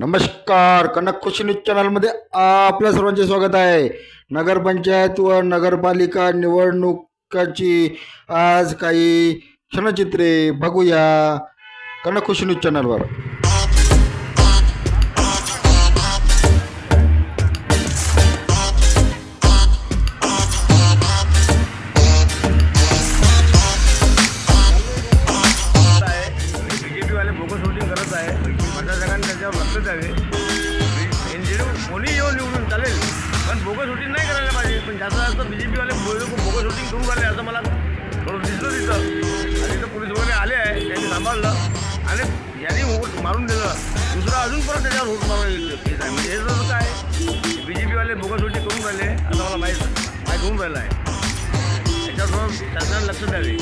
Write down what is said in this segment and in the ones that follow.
नमस्कार, कनक खुशी न्यूज चॅनलमध्ये आपल्या सर्वांचे स्वागत आहे। नगरपंचायत व नगरपालिका निवडणुकाची आज काही क्षणचित्रे बघूया कनक खुशी न्यूज चॅनलवर। कोणी येऊन निवडून चालेल, पण बोगस शूटिंग नाही करायला पाहिजे। पण जास्त जास्त बीजेपीवाले बोगस शूटिंग करून राहिले असं मला थोडं दिसलं तिथं। आणि तिथं पोलीस वगैरे आले आहे, त्यांनी सांभाळलं आणि यांनी वोट मारून दिलं। दुसरं अजून परत त्याच्यावर वोट मारायला केस आहे। म्हणजे हे जर काय बीजेपीवाले बोगस शूटिंग करून राहिले असं मला माहीत होऊन राहिलं आहे। याच्यावर शासनाने लक्ष द्यावे।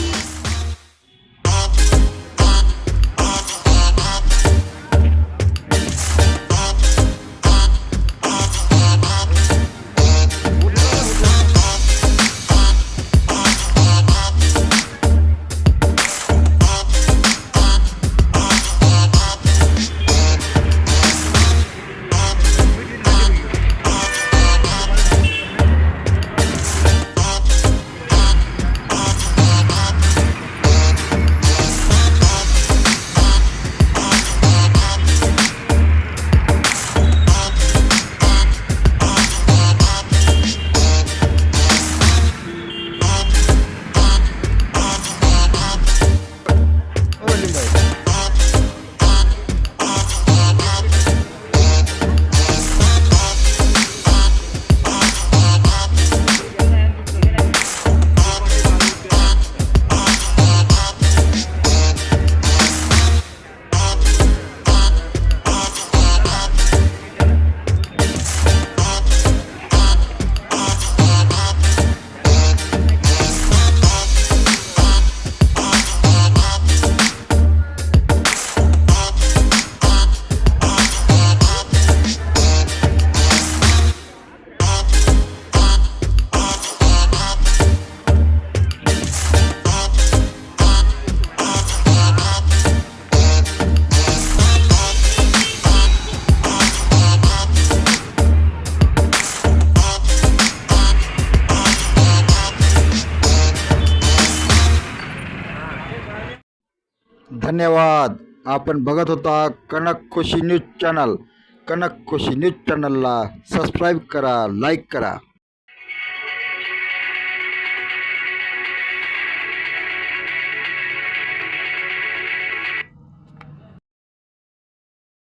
धन्यवाद। आपण बघत होता कनक खुशी न्यूज चॅनल। कनक खुशी न्यूज चॅनलला सबस्क्राईब करा, लाईक करा।